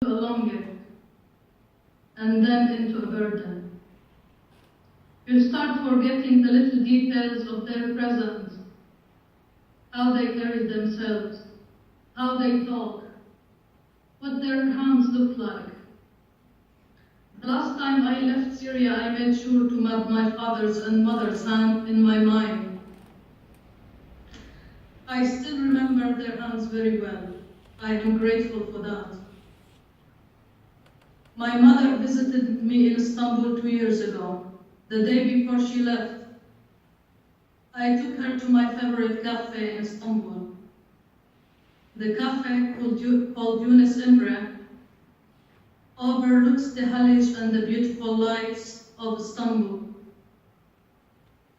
a longing, and then into a burden. You start forgetting the little details of their presence, how they carry themselves, how they talk, what their hands look like. The last time I left Syria, I made sure to map my father's and mother's hand in my mind. I still remember their hands very well. I am grateful for that. My mother visited me in Istanbul 2 years ago, the day before she left. I took her to my favorite cafe in Istanbul. The cafe, called Yunus Emre, overlooks the Halic and the beautiful lights of Istanbul.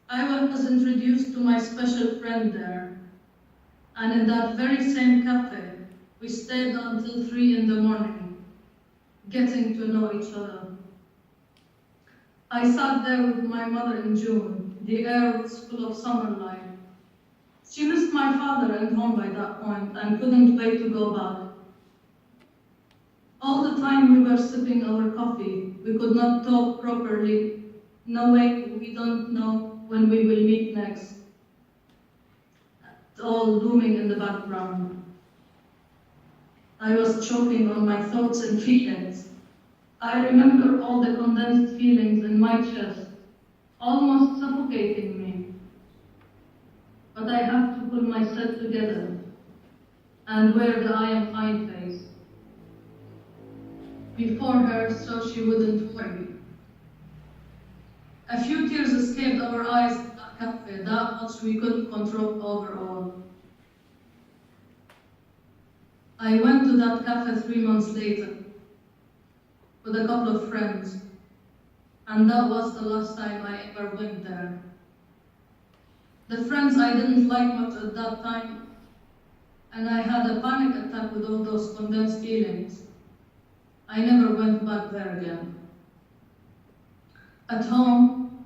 I was introduced to my special friend there, and in that very same cafe, we stayed until 3 in the morning, getting to know each other. I sat there with my mother in June. The air was full of summer light. She missed my father and home by that point and couldn't wait to go back. All the time we were sipping our coffee, we could not talk properly, knowing we don't know when we will meet next. It's all looming in the background. I was choking on my thoughts and feelings. I remember all the condensed feelings in my chest, almost suffocating me. But I have to pull myself together and wear the I am fine face before her so she wouldn't worry. A few tears escaped our eyes in that cafe, that much we couldn't control overall. I went to that cafe 3 months later with a couple of friends, and that was the last time I ever went there. The friends I didn't like much at that time, and I had a panic attack with all those condensed feelings. I never went back there again. At home,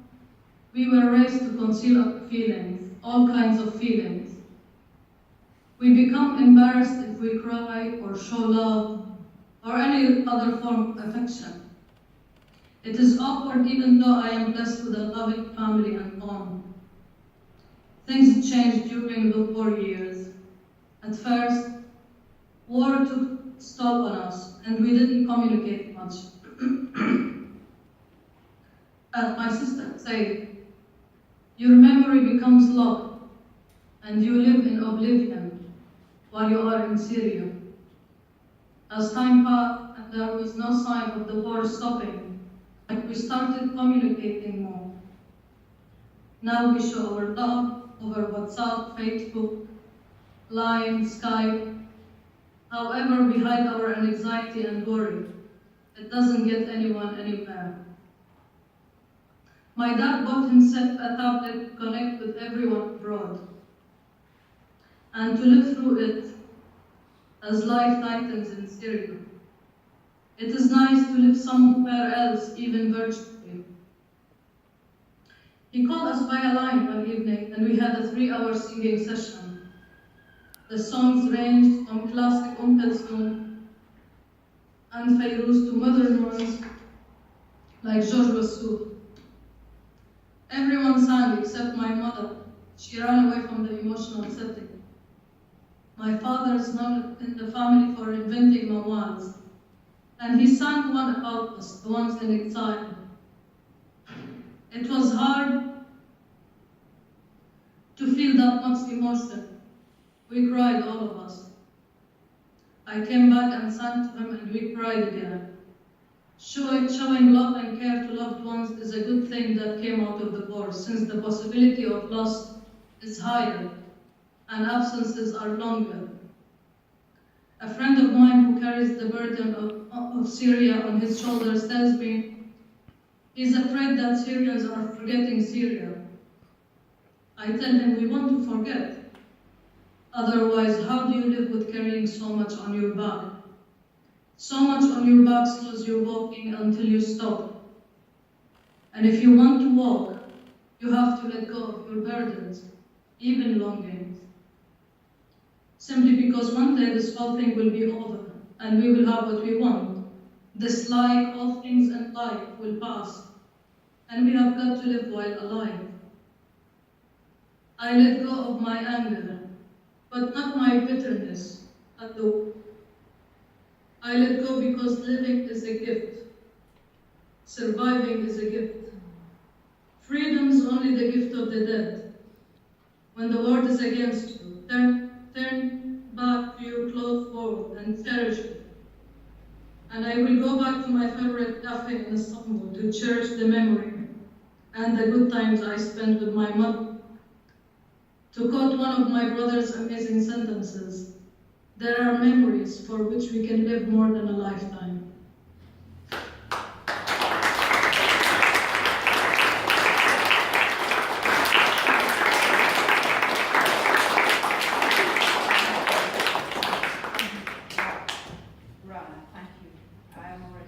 we were raised to conceal our feelings, all kinds of feelings. We become embarrassed if we cry or show love or any other form of affection. It is awkward even though I am blessed with a loving family and home. Things changed during the war years. At first, war took its toll on us and we didn't communicate much. As my sister said, your memory becomes locked and you live in oblivion while you are in Syria. As time passed and there was no sign of the war stopping, we started communicating more. Now we show our love over WhatsApp, Facebook, Line, Skype. However, we hide our anxiety and worry. It doesn't get anyone anywhere. My dad bought himself a tablet to connect with everyone abroad and to live through it as life tightens in Syria. It is nice to live somewhere else, even virtually. He called us via line one evening and we had a 3-hour singing session. The songs ranged from classic Kulthum and Fairuz to modern ones like George Wassouf. Everyone sang except my mother. She ran away from the emotional setting. My father is known in the family for inventing mawals, and he sang one about us, the ones in exile. It was hard to feel that much emotion. We cried, all of us. I came back and sang to him and we cried again. Showing love and care to loved ones is a good thing that came out of the war, since the possibility of loss is higher and absences are longer. A friend of mine who carries the burden of Syria on his shoulders tells me he's afraid that Syrians are forgetting Syria. I tell him we want to forget. Otherwise, how do you live with carrying so much on your back? So much on your back slows you walking until you stop. And if you want to walk, you have to let go of your burdens, even longings. Simply because one day this whole thing will be over and we will have what we want. This, like all things in life, will pass, and we have got to live while alive. I let go of my anger, but not my bitterness at the world. I let go because living is a gift. Surviving is a gift. Freedom is only the gift of the dead. When the world is against you, turn back to your closed world and cherish it. And I will go back to my favorite cafe in Istanbul to cherish the memory and the good times I spent with my mother. To quote one of my brother's amazing sentences, there are memories for which we can live more than a lifetime.